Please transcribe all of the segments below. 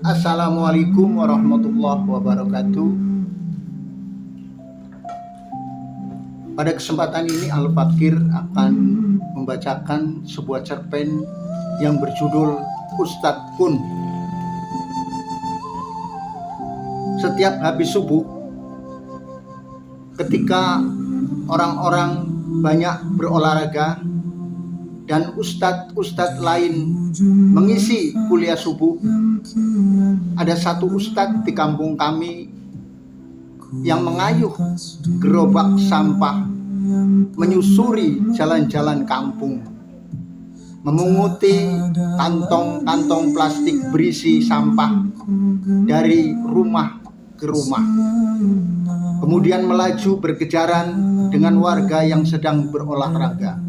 Assalamualaikum warahmatullahi wabarakatuh. Pada kesempatan ini Al-Fakir akan membacakan sebuah cerpen yang berjudul Ustadz Kun. Setiap habis subuh, ketika orang-orang banyak berolahraga dan ustadz-ustadz lain mengisi kuliah subuh, ada satu ustadz di kampung kami yang mengayuh gerobak sampah menyusuri jalan-jalan kampung, memunguti kantong-kantong plastik berisi sampah dari rumah ke rumah, kemudian melaju berkejaran dengan warga yang sedang berolahraga.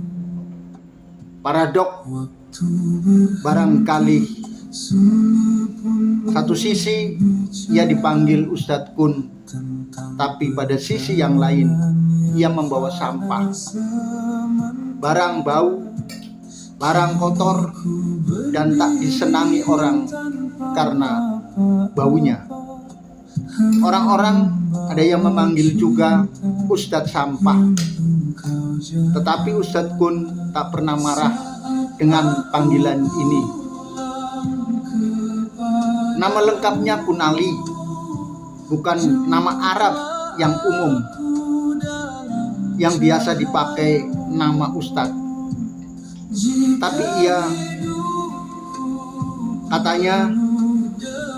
Paradok barangkali, satu sisi ia dipanggil Ustadz Kun, tapi pada sisi yang lain ia membawa sampah, barang bau, barang kotor, dan tak disenangi orang karena baunya. Orang-orang ada yang memanggil juga Ustadz Sampah, tetapi Ustadz Kun tak pernah marah dengan panggilan ini. Nama lengkapnya Kunali, bukan nama Arab yang umum yang biasa dipakai nama Ustadz. Tapi ia katanya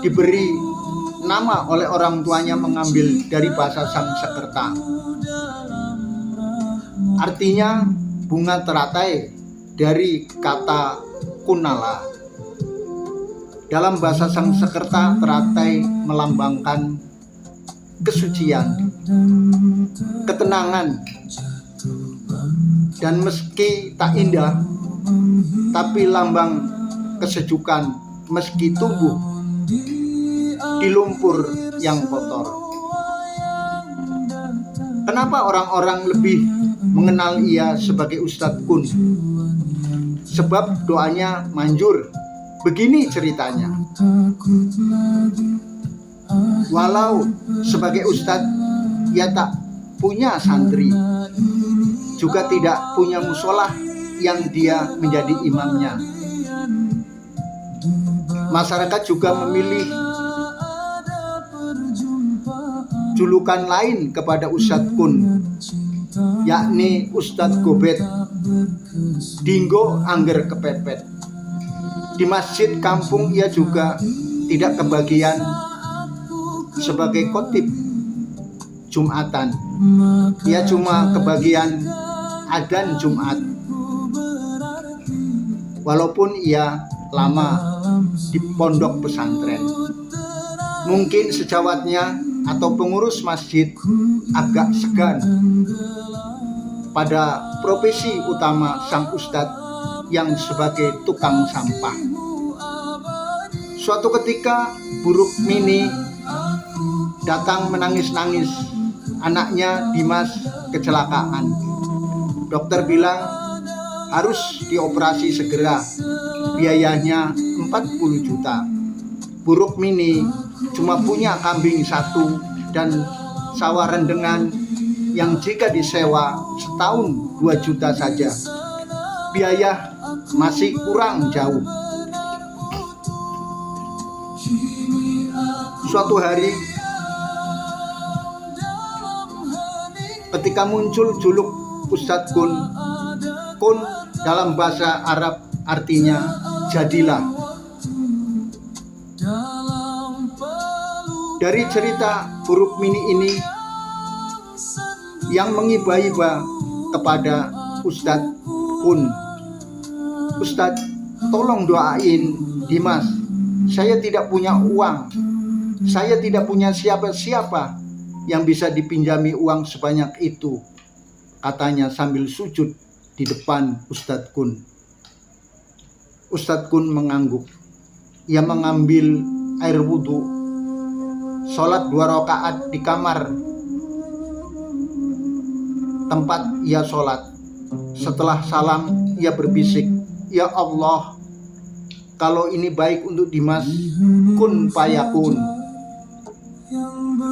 diberi nama oleh orang tuanya mengambil dari bahasa Sanskerta. Artinya bunga teratai dari kata kunala. Dalam bahasa Sanskerta, teratai melambangkan kesucian, ketenangan, dan meski tak indah, tapi lambang kesejukan meski tumbuh di lumpur yang kotor. Kenapa orang-orang lebih mengenal ia sebagai Ustadz Kun? Sebab doanya manjur. Begini ceritanya. Walau sebagai ustadz ia tak punya santri, juga tidak punya musolah yang dia menjadi imamnya. Masyarakat juga memilih julukan lain kepada Ustadz Kun, yakni Ustadz Gobet, dinggo angger kepepet. Di masjid kampung ia juga tidak kebagian sebagai khotib Jumatan. Ia cuma kebagian adzan Jumat. Walaupun ia lama di pondok pesantren, mungkin sejawatnya atau pengurus masjid agak segan pada profesi utama sang ustadz yang sebagai tukang sampah. Suatu ketika Buruk Mini datang menangis-nangis, anaknya Dimas kecelakaan. Dokter bilang harus dioperasi segera, biayanya 40 juta. Buruk Mini cuma punya kambing satu dan sawah rendengan yang jika disewa setahun 2 juta saja. Biaya masih kurang jauh. Suatu hari ketika muncul juluk Ustadz Kun, Kun dalam bahasa Arab artinya jadilah. Dari cerita Buruk Mini ini yang mengiba-iba kepada Ustadz Kun, Ustadz, tolong doain Dimas. Saya tidak punya uang. Saya tidak punya siapa-siapa yang bisa dipinjami uang sebanyak itu, katanya sambil sujud di depan Ustadz Kun. Ustadz Kun mengangguk. Ia mengambil air wudhu, sholat 2 rakaat di kamar tempat ia sholat. Setelah salam, ia berbisik, "Ya Allah, kalau ini baik untuk Dimas, kun fayakun.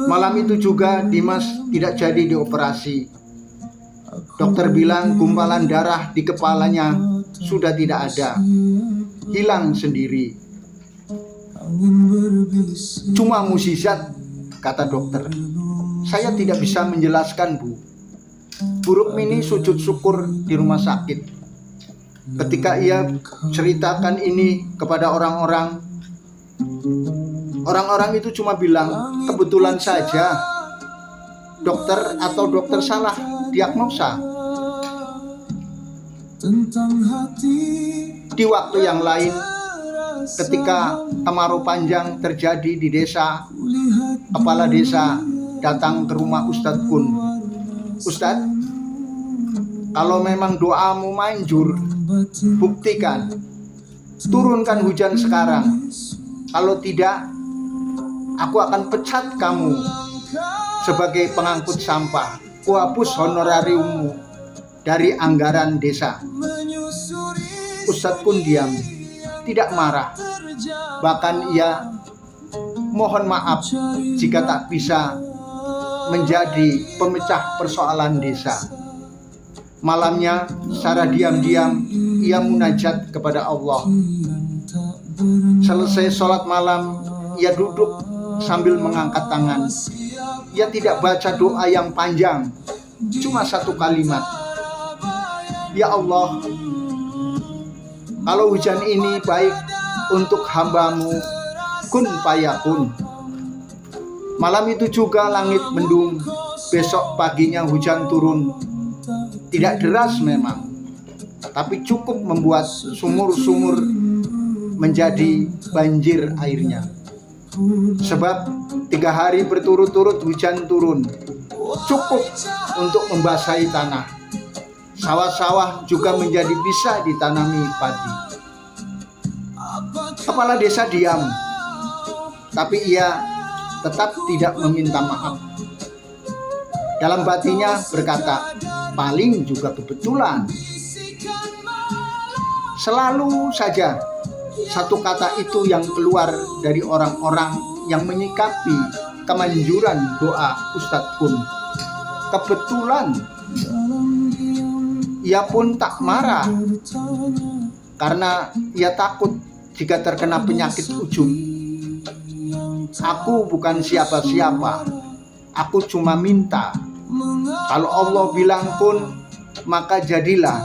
Malam itu juga Dimas tidak jadi dioperasi. Dokter bilang gumpalan darah di kepalanya sudah tidak ada, hilang sendiri. Cuma mukjizat, kata dokter. Saya tidak bisa menjelaskan, Bu. Bu Rukmini sujud syukur di rumah sakit. Ketika ia ceritakan ini kepada orang-orang itu cuma bilang, kebetulan saja dokter atau dokter salah diagnosa. Di waktu yang lain, ketika kemarau panjang terjadi di desa, kepala desa datang ke rumah Ustadz Kun. Ustadz, kalau memang doamu manjur, buktikan, turunkan hujan sekarang. Kalau tidak, aku akan pecat kamu sebagai pengangkut sampah. Kuhapus honorariummu dari anggaran desa. Ustadz Kun diam, tidak marah. Bahkan ia mohon maaf jika tak bisa menjadi pemecah persoalan desa. Malamnya secara diam-diam ia munajat kepada Allah. Selesai sholat malam, ia duduk sambil mengangkat tangan. Ia tidak baca doa yang panjang, cuma satu kalimat. Ya Allah, kalau hujan ini baik untuk hamba-Mu, kun fayakun. Malam itu juga langit mendung. Besok paginya hujan turun. Tidak deras memang, tapi cukup membuat sumur-sumur menjadi banjir airnya. Sebab 3 hari berturut-turut hujan turun, cukup untuk membasahi tanah. Sawah-sawah juga menjadi bisa ditanami padi. Kepala desa diam, tapi ia tetap tidak meminta maaf. Dalam batinnya berkata, paling juga kebetulan. Selalu saja satu kata itu yang keluar dari orang-orang yang menyikapi kemanjuran doa Ustadz Kun. Kebetulan. Ia pun tak marah karena ia takut jika terkena penyakit ujung. Aku bukan siapa-siapa. Aku cuma minta. Kalau Allah bilang kun, maka jadilah.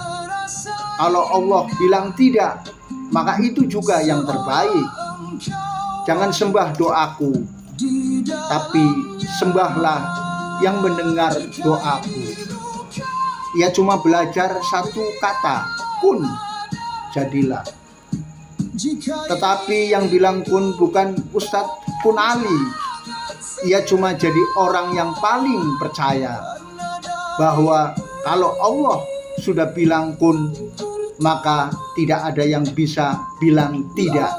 Kalau Allah bilang tidak, maka itu juga yang terbaik. Jangan sembah doaku, tapi sembahlah yang mendengar doaku. Ia cuma belajar satu kata, kun, jadilah. Tetapi yang bilang kun bukan Ustadz Kun Ali. Ia cuma jadi orang yang paling percaya bahwa kalau Allah sudah bilang kun, maka tidak ada yang bisa bilang tidak.